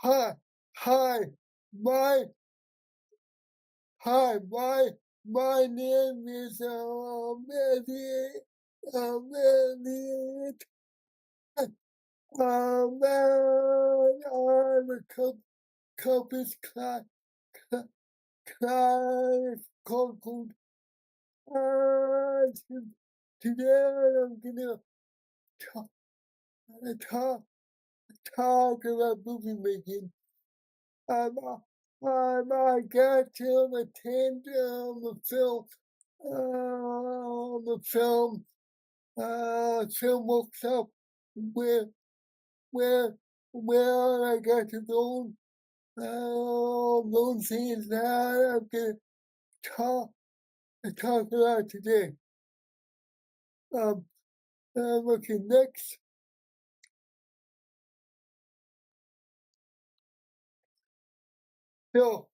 Hi, hi, my, my name is Elliot. Elliot. I'm a compass class called. Today I'm gonna talk, talk, talk about movie making. Um, I got to attend the film workshop where where where I got to learn things that I'm gonna talk talk about today. Um, okay, next. So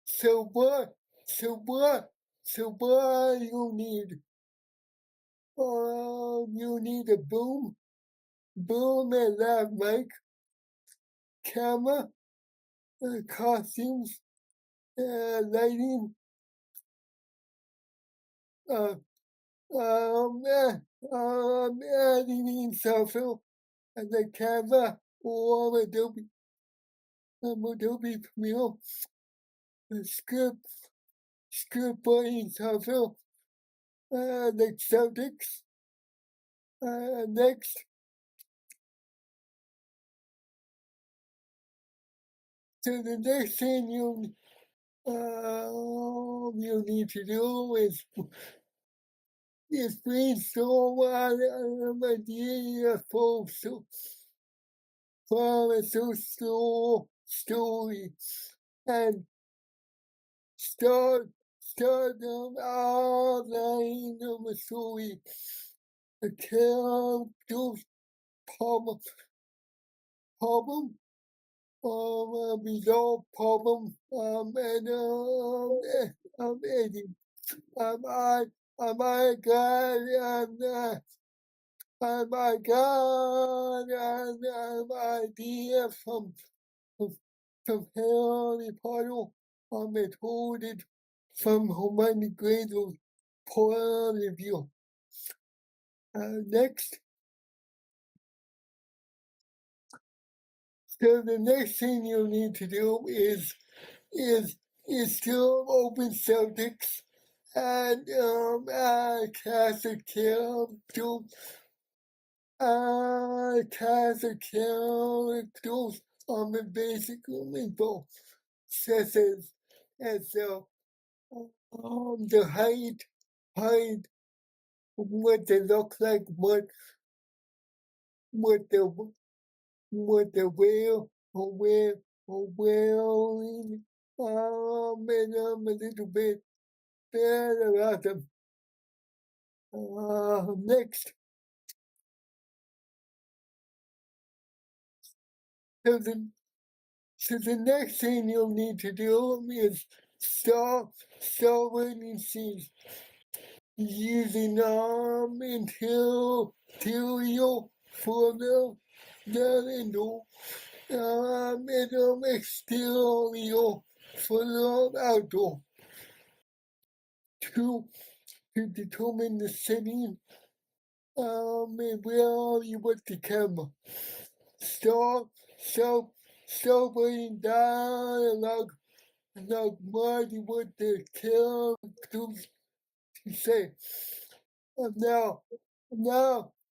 so what so what what you need? You need a boom and lav mic, camera, costumes, lighting, uh, um, uh, editing software, and the camera or Adobe Premiere, script, script writing software, like Celtics. Next, so the next thing you need to do is brainstorm on an idea for a social story and start them outline of a story. A character's problem problem resolve problem editing. Um, I I got I got an idea from Harry Potter. It quoted from Hermione Granger's point of view. Next, so the next thing you need to do is to open Celtics and cast a character cast a characters on the basic info such as the height, what they look like, what they what they wearing, and a little bit better about them. Next, so the so the next thing you'll need to do is start writing scenes using material for the indoor exterior for the outdoor to determine the setting and where you put the camera. Start start start writing dialogue like what you want the characters to say. And now,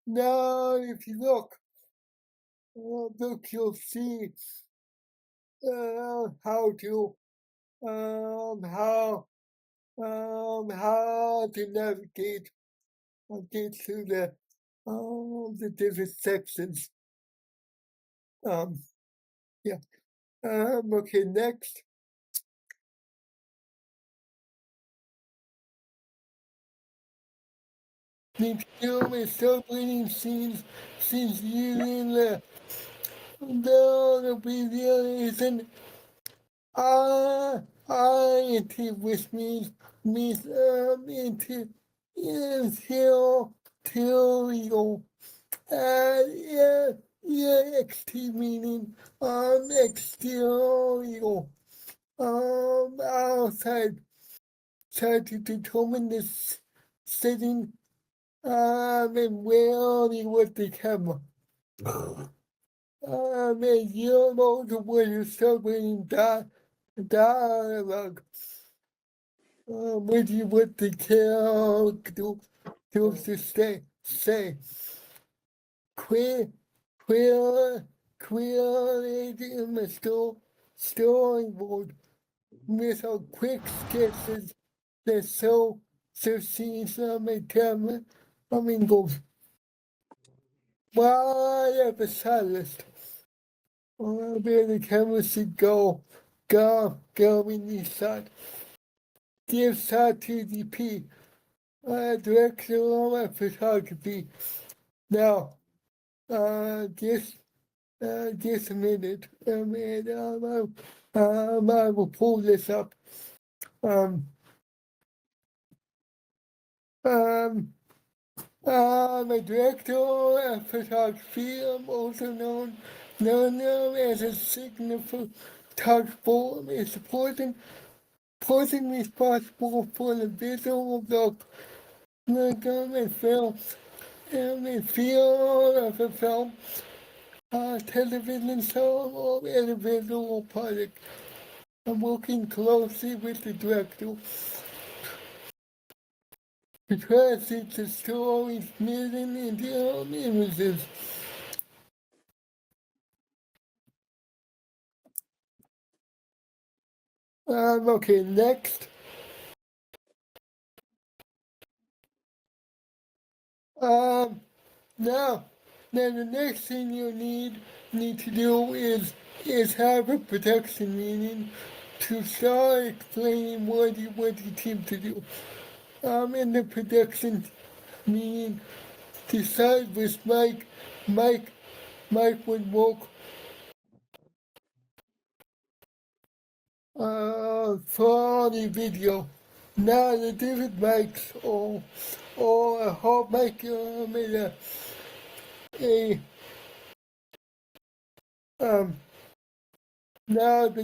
if you look, you'll see how to how to navigate get through the different sections. Um, yeah. Okay. Next, the film is celebrating scenes using the video isn't into which means into material and EXT meaning exterior, outside, try to determine the setting, and wearing with the camera. And you're to where you're celebrating dialogue, with you with the character to say, queer, queer, creating a storyboard with a quick sketches that so scenes a camera, goes, why have a stylist? Where the camera should go in the shot. Give shot to the P, director of photography. Now, just a minute, I will pull this up. I'm a director of photography. I'm also known as a significant photographer, is the person responsible for the visual look, and film, and feel of a film, television show, or any visual product. I'm working closely with the director to translate the stories moving into images. Okay, next. Um, now, the next thing you need to do is have a production meeting to start explaining what you want the team to do. In the production meeting, decide which Mike, Mike would work for the video. Now the different mics or a hot mic a now the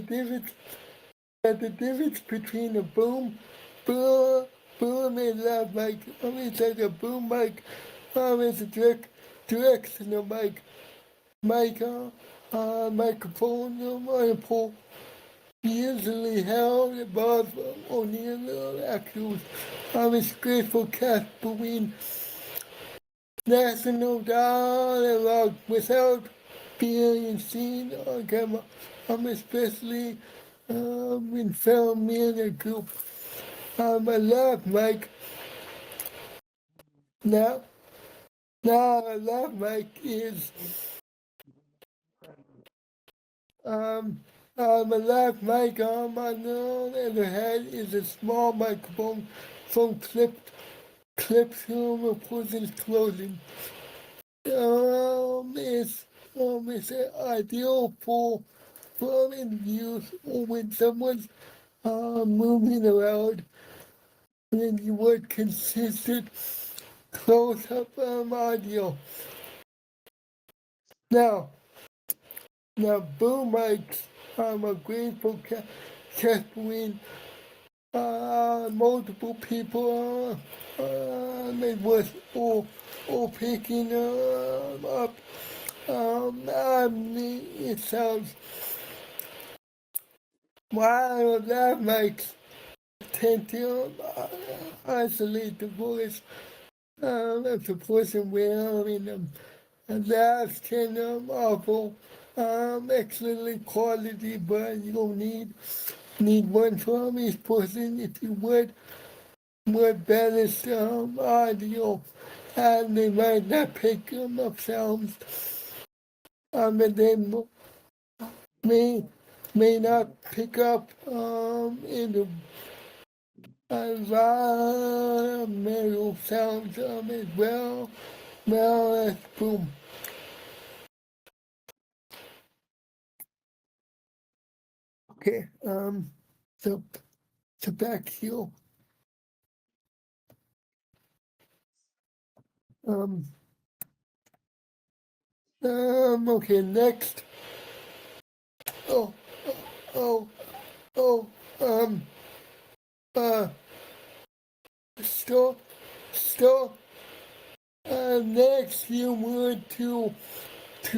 difference between a boom and lav mic. It's like a boom mic. It's a directional microphone on a pole, usually held above or near the axles. It's great for capturing national dialogue without being seen on camera. Especially in film in a group. I love Mike. Now I love Mike is a live mic on the other hand is a small microphone from clips from a person's clothing. It's ideal for interviews or when someone's moving around and you want consistent close-up audio. Now boom mics are great for capturing multiple people or picking up. It sounds while lav mics tend to isolate the voice of the person wearing them. And lavs can offer excellent quality, but you don't need one from each person if you would balance audio, and they might not pick up sounds, and they may not pick up in the environmental sounds as well as boom. Okay, so back here. Um, Okay, next. Oh, oh, oh, uh, stop, stop. Next you want to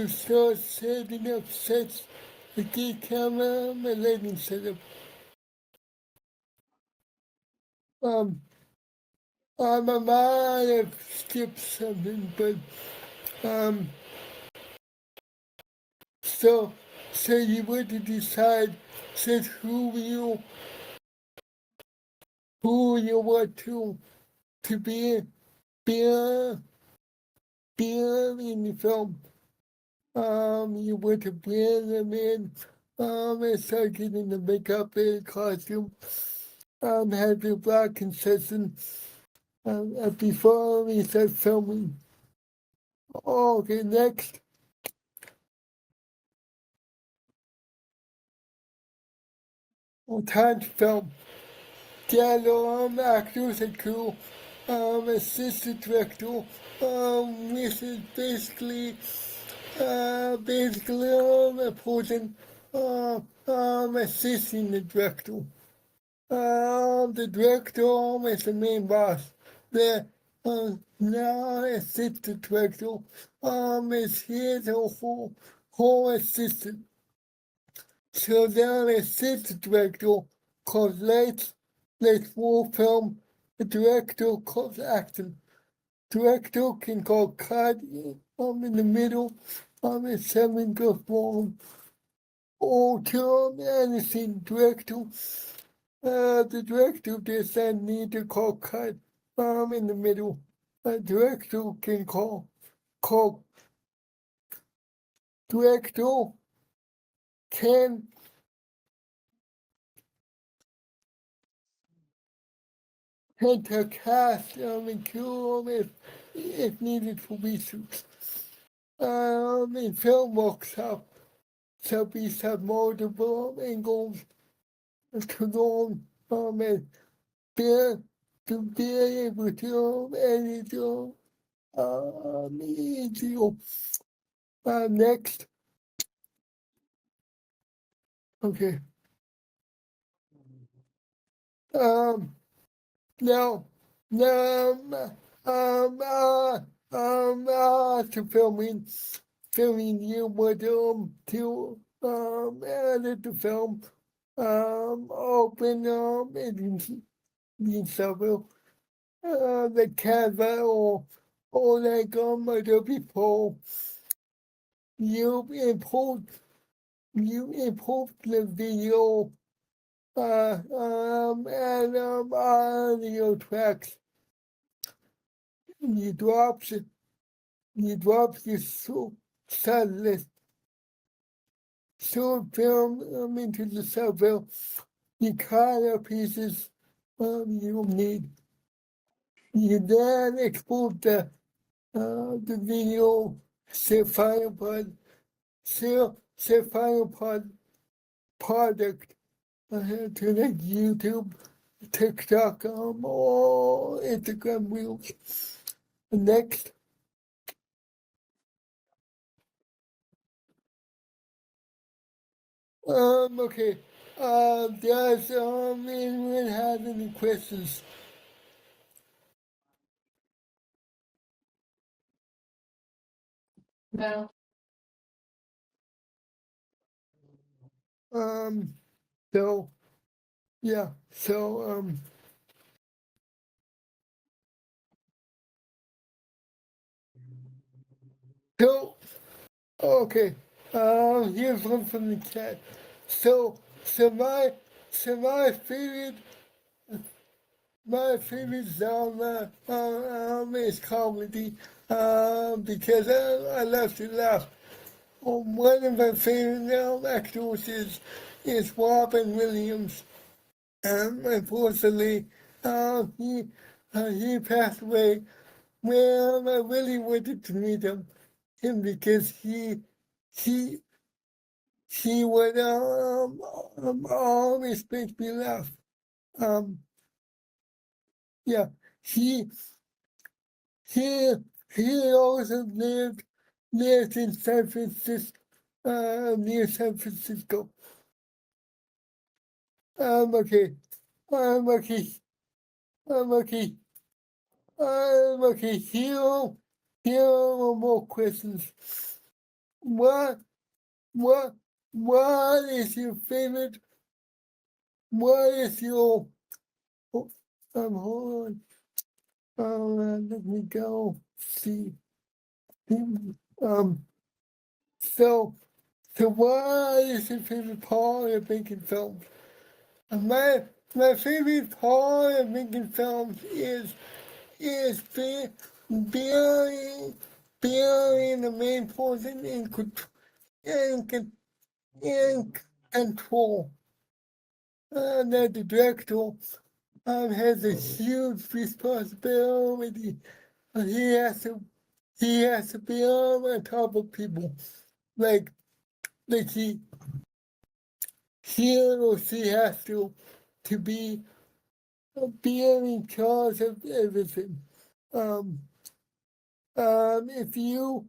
start setting up sets, a good camera, and lighting setup. Um, I might have skipped something, but um, so you want to decide said who you want to be in the film. You want to bring them in, and start getting the makeup and costume. Have your black concession before we start filming. Okay, next. Time to film. Gather actors and crew, assistant director, which is basically a person, assisting the director. The director is the main boss. The now assistant director is his or whole assistant. So then assistant director calls let's full film. The director calls action. Director can call cut in the middle a 7 go form. Or film anything director. The director doesn't need to call cut in the middle. A director can call director can enter cast and kill if needed for research. In film workshop, so we have multiple angles to learn and be, to be able to edit video. Next, okay. Um, now, now, to filming you would to edit the film, open in several the Canva or like Adobe Pro. You import you import the video and audio tracks. You drop the short film into the server. The color pieces you need. You then export the video, save file pod, save file pod product to like YouTube, TikTok, or Instagram Reels. Next, okay. Does anyone have any questions? No. Um, so yeah, so okay. Here's one from the chat. So so my my favorite genre is comedy because I love to laugh. One of my favorite actors is Robin Williams. Unfortunately, he passed away. Well, I really wanted to meet him because he he would always make me laugh. Um, yeah, he he he also lived lives in San Francisco, near San Francisco. Okay. Okay. Okay. Okay. Here are more questions. What, what, what is your favorite? What is your, hold on. Let me go see. Um, so, so what is your favorite part of making films? My favorite part of making films is being the main person in, in control. That the director has a huge responsibility. He has to be on top of people. Like he or she has to be in charge of everything. Um, if you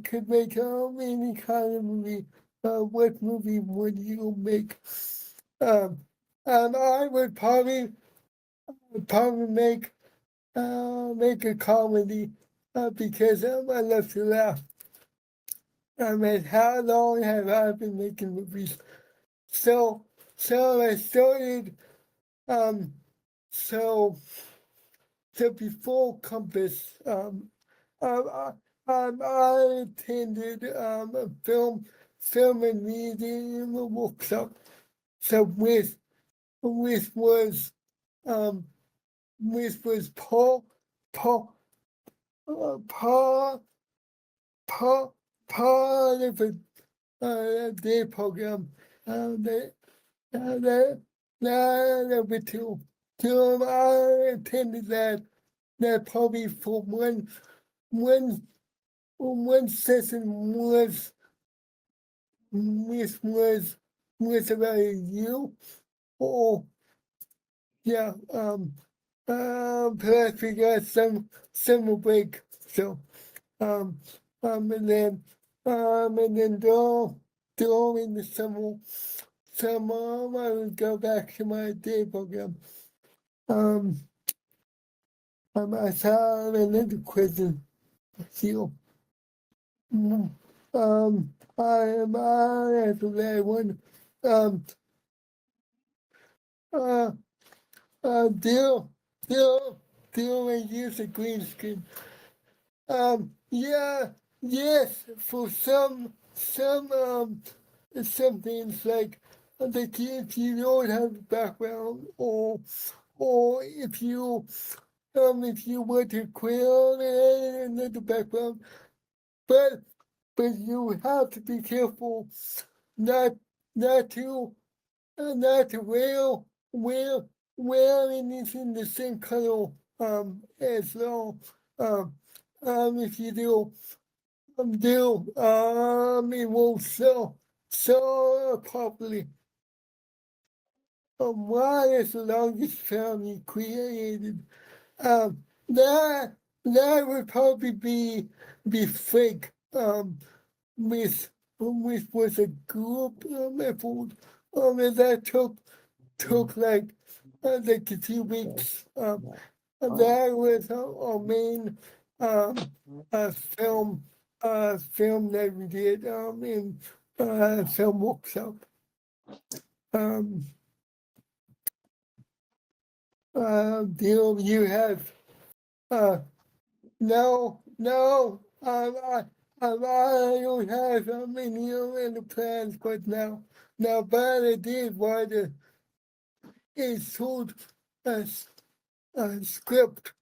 could make any kind of movie, what movie would you make? Um, I would probably make a comedy because I love to laugh. I mean, how long have I been making movies? So, I started. Um, so, before Compass, I, I attended a film and media workshop. So with was um, Paul, Paul, Paul, part of a day program. That that that I attended that probably for one one session was was about a year or yeah plus we got some summer break so um and then during the summer I would go back to my day program. um I saw another question here. Mm, I answer that one. Um, uh, deal, deal, deal and use a green screen. Yeah, yes, for some things like if you don't have a background or if you want to create another background, but you have to be careful not not to not to wear wear anything the same color as well. Um, if you it will sell properly. What is the longest film you created? Um, that would probably be fake. With was a group effort. And that took like a few weeks. That was our main um film film that we did in film workshop. Um, you have uh no, I don't have any other plans, but but I did write a short uh, script,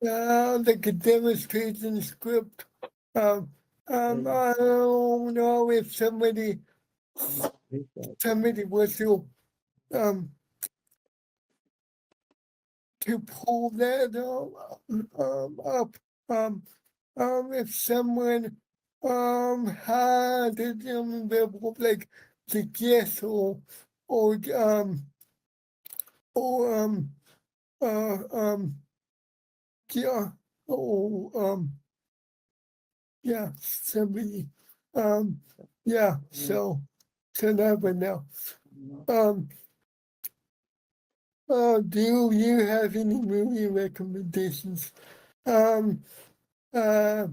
like a demonstration script. Um, I don't know if somebody was um, to pull that up. Um, if someone had it available, like the guest or um or uh um yeah or yeah, somebody, yeah, so never know. Um, do you have any movie recommendations? Um, uh,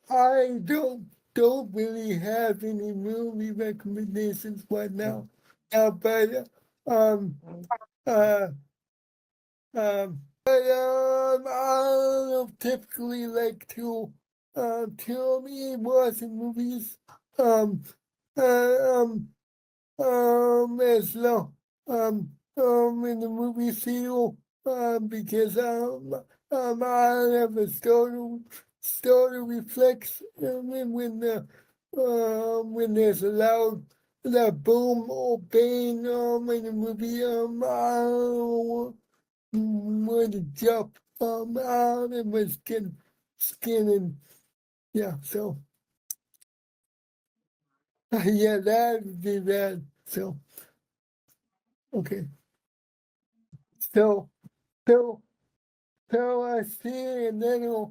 I don't really have any movie recommendations right now. But uh, I typically like to tell me watching movies. Um, uh, um, as well. In the movie theater, because I have a story reflex, and when there's a loud boom or bang, in the movie, I don't want to jump, out of my skin, and yeah, so, yeah, that would be bad, so, okay, so, so, So I see another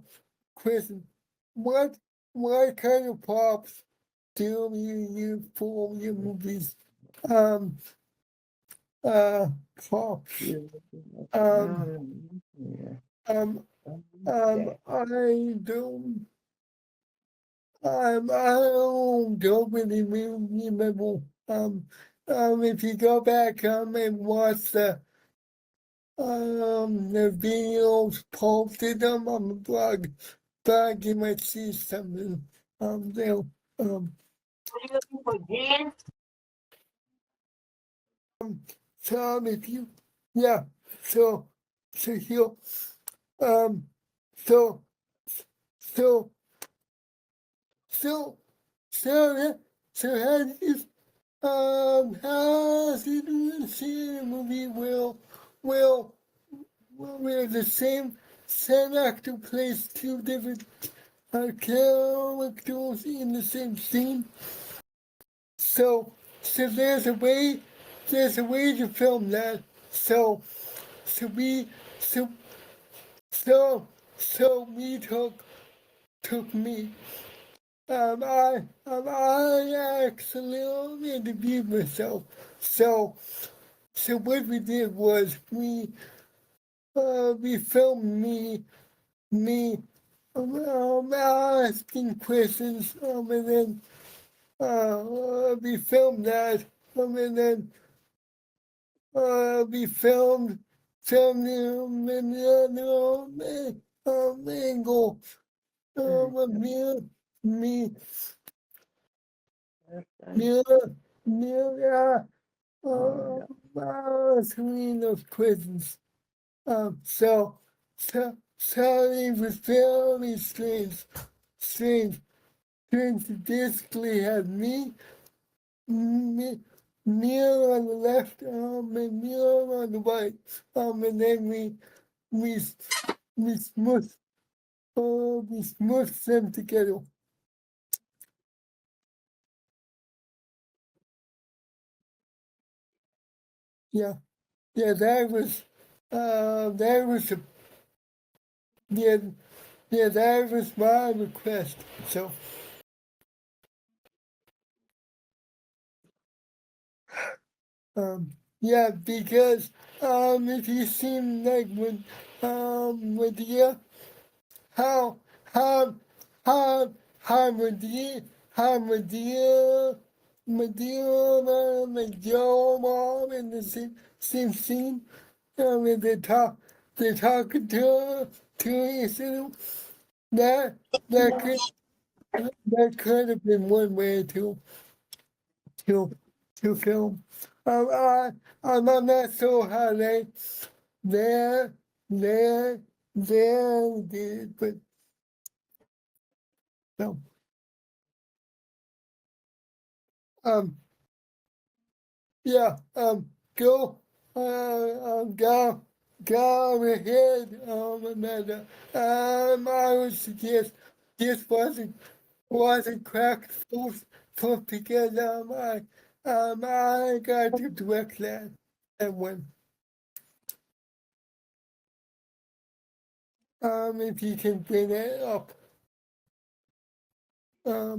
question. What what kind of props do you use for your movies? Um uh Props. Um um I don't I don't really remember. If you go back and watch the videos posted them on the blog, you might see something there. Um, if you, yeah, so, here, um, so, so, so, so, so how did you see a movie will, where the same actor plays two different characters in the same scene? So, so there's a way to film that. So, so we, so, so, so we took me. I actually interviewed myself. So, so what we did was we filmed me, asking questions, and then, we filmed that, and then we filmed him in the other angle of me, me, answering those questions. So, so it was very strange, strange to basically have me, Neil on the left, and Neil on the right, and then we we smushed, we smushed them together. Yeah, yeah, that was a, yeah, yeah, that was my request. So, yeah, because if you seem like with the how how how Joe mom in the same scene. When they're talking to each other. That that could that could have been one way to to film. I I'm not sure how they they they did, but no. Um, yeah, go, go ahead, Amanda. I would suggest this wasn't cracked first because, I got to direct that one. If you can bring it up. Yeah,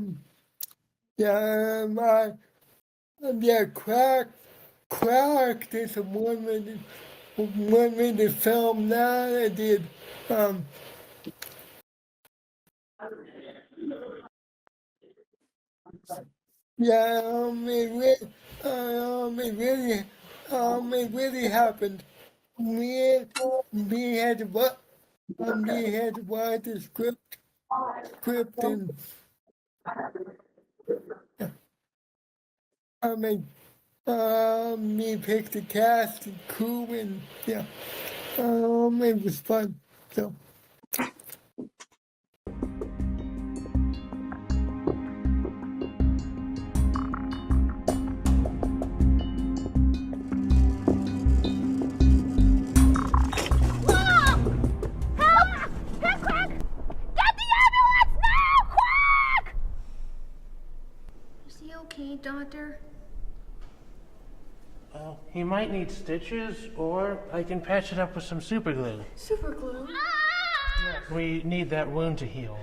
yeah, cracked is a one-minute film that I did. Um, yeah, it really happened. Me, me had to what? Me had to write the script, and I mean, me picked the cast and crew, and yeah, it was fun. So. Is he okay, Doctor? He might need stitches, or I can patch it up with some super glue. Super glue. We need that wound to heal.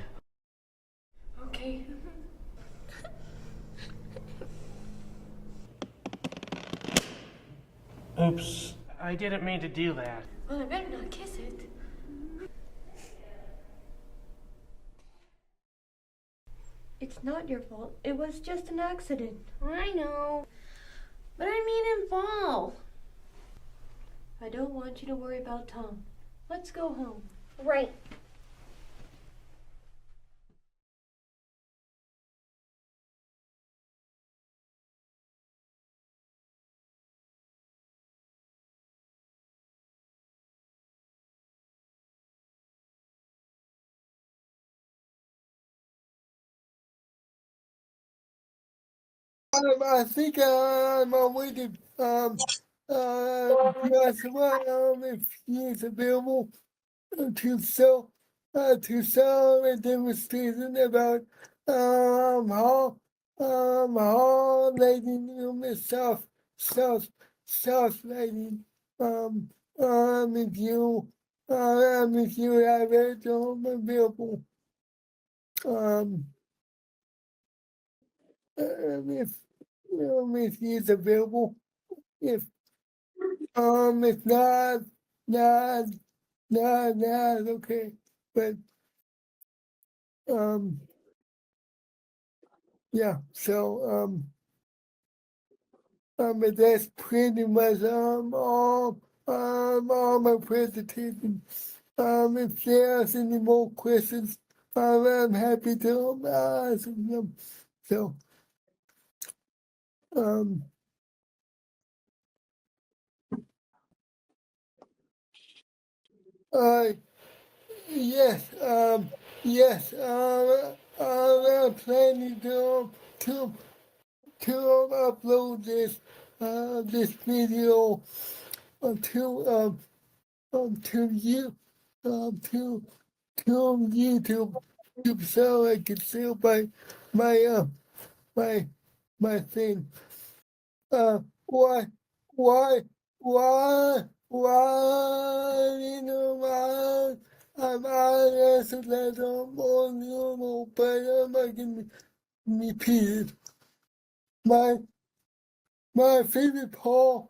Okay. Oops. I didn't mean to do that. Well, I better not kiss it. It's not your fault. It was just an accident. I know. But I mean in fall. I don't want you to worry about Tom. Let's go home. Right. I think I'm on way to just if he's available to sell a demonstration about how lighting self self lighting if you have it available um if if he's available. If it's not not okay. But um yeah, so but that's pretty much all my presentation. If there's any more questions, I'm happy to answer them. So um uh yes, yes, I'm planning to upload this video to to you to YouTube so I can sell my my my thing. Uh, why why you know I'm honest that I'm on but I'm not gonna repeat it. My my favorite part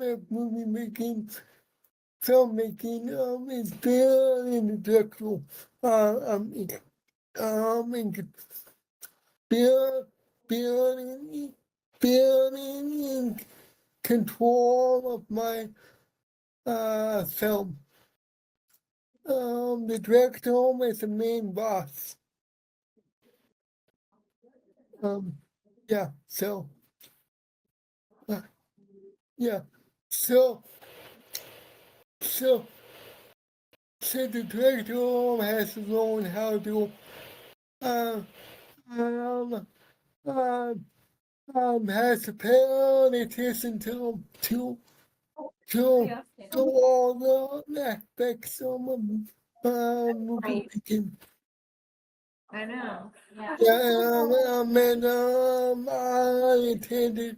of movie making, filmmaking, is being the director. Um, in being, being, being in control of my film. The director is the main boss. Um, yeah. So, uh, yeah. So, so, so the director has to learn how to uh, um, uh, has to pay attention to to all the aspects of movie making. I know. Yeah. Yeah, and I attended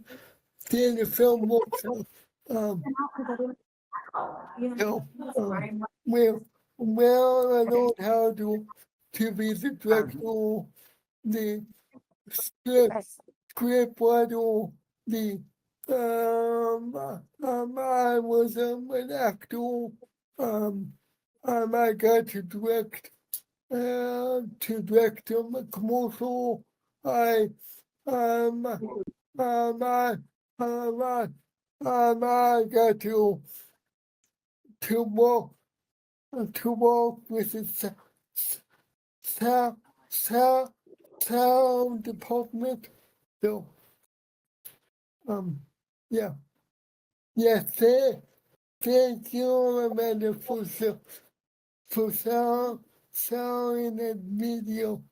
the film workshop. Um, so, well, I learned how to be the director the script was the I was an actor. I got to direct a commercial. I um I I I got to work with the sound sound sound department. So yeah. Yes, thank you, Amanda, for sound in that video.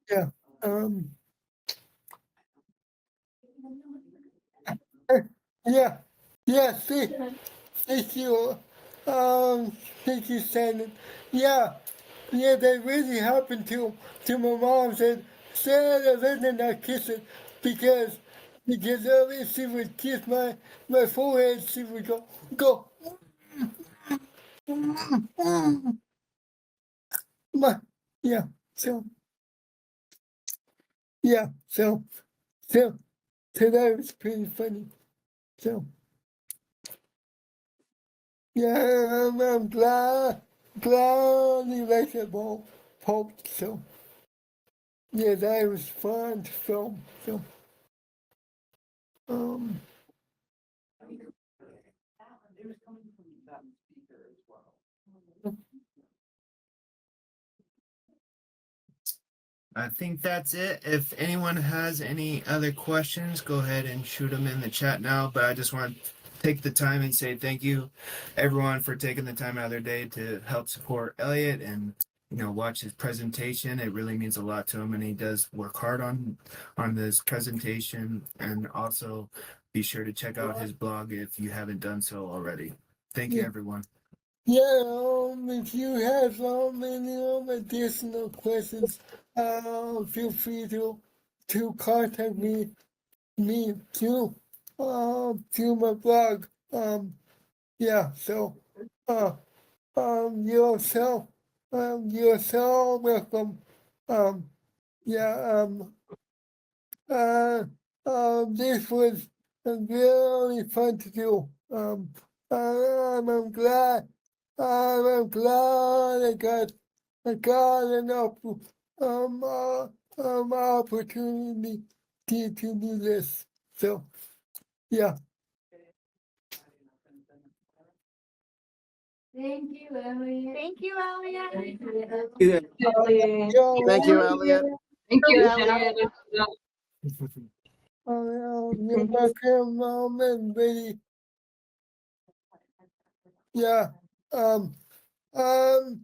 Yeah. Yeah. Yeah. Thank you. Thank you, Shannon. Yeah. Yeah, that really happened to my mom. Said I wasn't not kissing because every she would kiss my forehead, she would go my yeah. So yeah. So so that was pretty funny. So yeah, I'm glad you liked that ball pulp. So yeah, that was fun to film. So um I think that's it. If anyone has any other questions, go ahead and shoot them in the chat now. But I just want to take the time and say thank you, everyone, for taking the time out of their day to help support Elliot and watch his presentation. It really means a lot to him, and he does work hard on this presentation. And also, be sure to check out his blog if you haven't done so already. Thank you, yeah. everyone. Yeah, if you have any additional questions, feel free to contact me through my blog. Yeah, so you're so welcome. Yeah, uh, this was really fun to do. I'm glad. I'm glad I got an opportunity to do this. So yeah. Thank you, Elliot. Thank you, Elliot. Yeah. Thank you, You're Elliot. Thank you, Elliot. welcome, Mom and Betty. Yeah. Um. Um,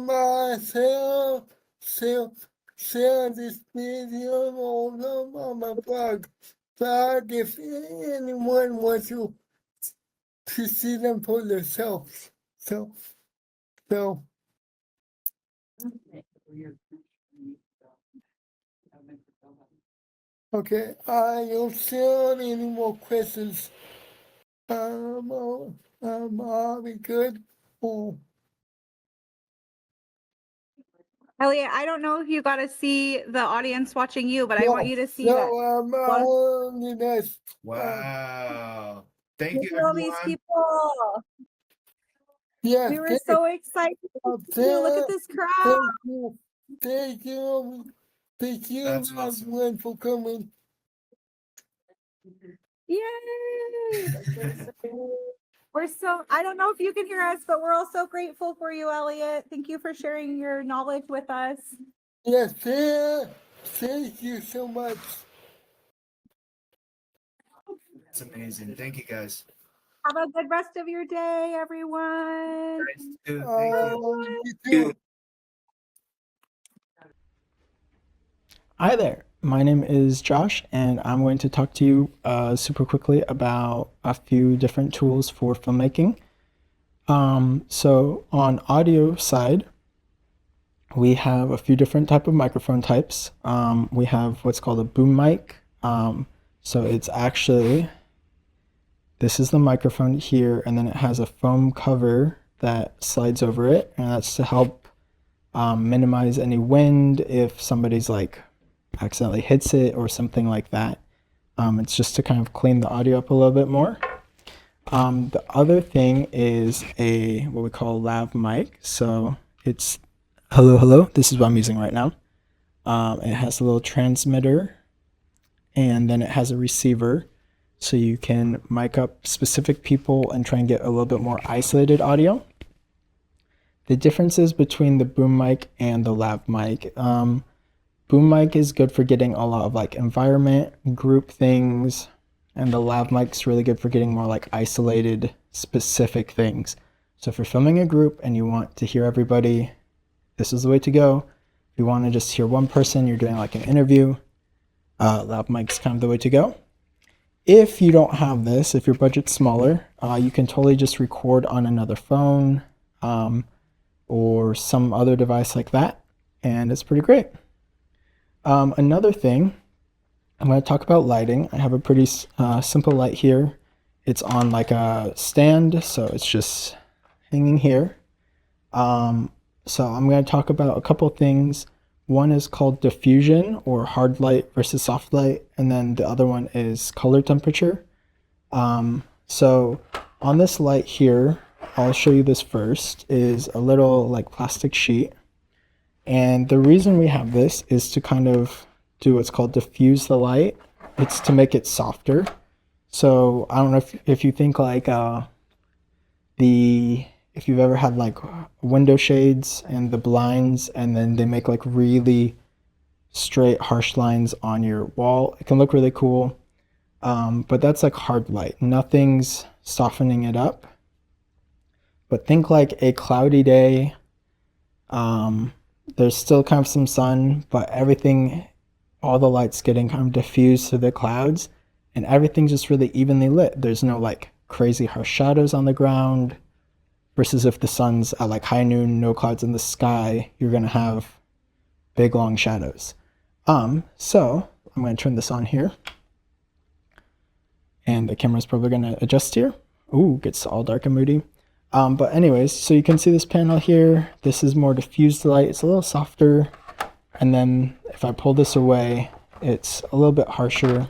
myself, share this video on my blog. Blog if anyone wants to see them for themselves. So, okay, I don't see any more questions. Are we good? Oh. Elliot, I don't know if you got to see the audience watching you, but I want you to see that. Yes. Wow. Thank you, Look at all these everyone. people. Yes. We were so excited. Look at this crowd. Thank you. Thank you, That's awesome. everyone, for coming. Yay. I don't know if you can hear us, but we're all so grateful for you, Elliot. Thank you for sharing your knowledge with us. Yes, thank you so much. It's amazing. Thank you, guys. Have a good rest of your day, everyone. Thank you. You too. Hi there, my name is Josh, and I'm going to talk to you super quickly about a few different tools for filmmaking. So on audio side, we have a few different type of microphone types. We have what's called a boom mic. So it's actually this is the microphone here, and then it has a foam cover that slides over it, and that's to help minimize any wind if somebody's like accidentally hits it or something like that. It's just to kind of clean the audio up a little bit more. The other thing is what we call a lav mic. So it's hello, this is what I'm using right now. It has a little transmitter, and then it has a receiver, so you can mic up specific people and try and get a little bit more isolated audio. The differences between the boom mic and the lav mic. Boom mic is good for getting a lot of like environment, group things, and the lav mic's really good for getting more like isolated, specific things. So if you're filming a group and you want to hear everybody, this is the way to go. If you want to just hear one person, you're doing like an interview, lav mic's kind of the way to go. If you don't have this, if your budget's smaller, you can totally just record on another phone or some other device like that, and it's pretty great. Another thing, I'm going to talk about lighting. I have a pretty simple light here. It's on like a stand, so it's just hanging here. So I'm going to talk about a couple things. One is called diffusion, or hard light versus soft light, and then the other one is color temperature. So on this light here, I'll show you this first, is a little like plastic sheet. And the reason we have this is to kind of do what's called diffuse the light. It's to make it softer. So I don't know if you think like if you've ever had like window shades and the blinds, and then they make like really straight harsh lines on your wall. It can look really cool, but that's like hard light. Nothing's softening it up. But think like a cloudy day. There's still kind of some sun, but everything, all the light's getting kind of diffused through the clouds, and everything's just really evenly lit. There's no like crazy harsh shadows on the ground, versus if the sun's at like high noon, no clouds in the sky, you're gonna have big long shadows. So I'm gonna turn this on here, and the camera's probably gonna adjust here. Ooh, gets all dark and moody. But anyways, so you can see this panel here. This is more diffused light. It's a little softer. And then if I pull this away, it's a little bit harsher,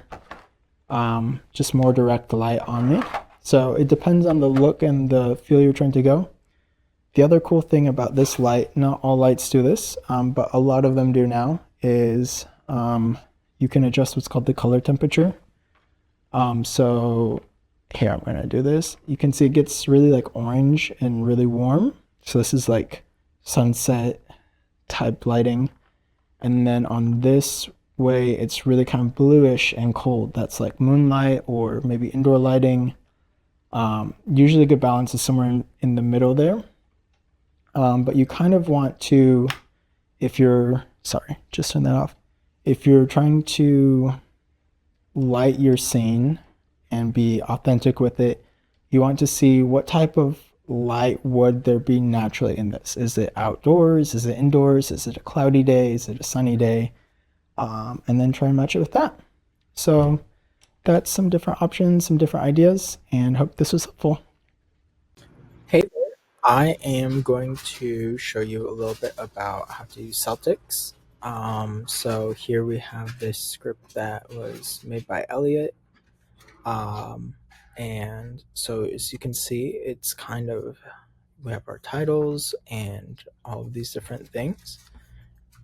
just more direct light on me. So it depends on the look and the feel you're trying to go. The other cool thing about this light, not all lights do this, but a lot of them do now, is you can adjust what's called the color temperature. So here, I'm going to do this. You can see it gets really like orange and really warm. So this is like sunset type lighting. And then on this way, it's really kind of bluish and cold. That's like moonlight or maybe indoor lighting. Usually a good balance is somewhere in the middle there. But you kind of want to, if you're, sorry, just turn that off. If you're trying to light your scene and be authentic with it, you want to see what type of light would there be naturally in this. Is it outdoors? Is it indoors? Is it a cloudy day? Is it a sunny day? And then try and match it with that. So that's some different options, some different ideas, and hope this was helpful. Hey there. I am going to show you a little bit about how to use Celtics. So here we have this script that was made by Elliot. And so as you can see, it's kind of, we have our titles and all of these different things,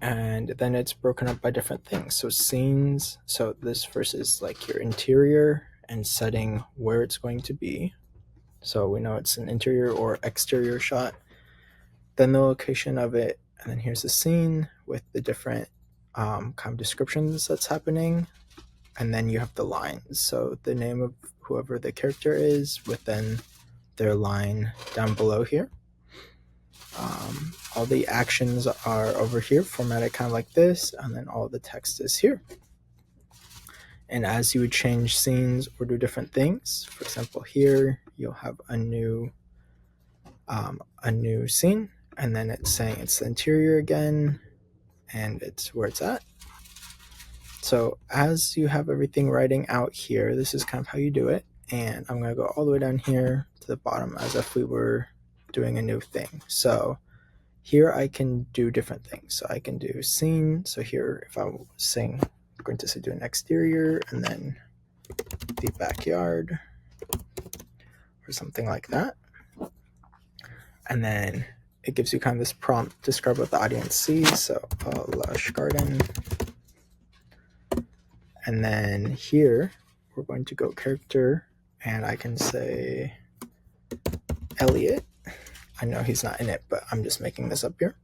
and then it's broken up by different things. So scenes, so this first is like your interior and setting where it's going to be, so we know it's an interior or exterior shot, then the location of it, and then here's the scene with the different kind of descriptions that's happening. And then you have the lines, so the name of whoever the character is with then their line down below here. All the actions are over here, formatted kind of like this, and then all the text is here. And as you would change scenes or do different things, for example here, you'll have a new scene, and then it's saying it's the interior again, and it's where it's at. So as you have everything writing out here, this is kind of how you do it. and I'm going to go all the way down here to the bottom as if we were doing a new thing. So here I can do different things. So I can do scene. So here, if I was saying, I'm going to say do an exterior and then the backyard or something like that. And then it gives you kind of this prompt, describe what the audience sees. So a lush garden. And then here, we're going to go character, and I can say Elliot. I know he's not in it, but I'm just making this up here.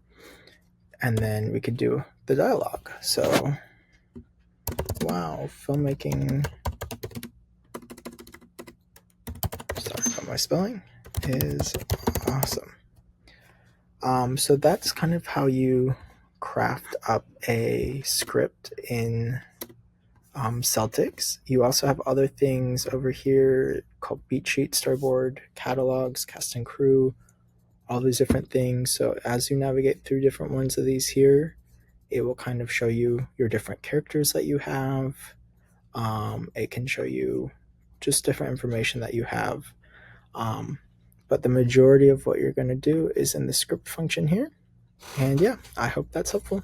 And then we could do the dialogue. So, wow, filmmaking, sorry about my spelling, is awesome. So that's kind of how you craft up a script in Celtics. You also have other things over here called beat sheet, storyboard, catalogs, cast and crew, all these different things. So as you navigate through different ones of these here, it will kind of show you your different characters that you have. It can show you just different information that you have. But the majority of what you're going to do is in the script function here. And yeah, I hope that's helpful.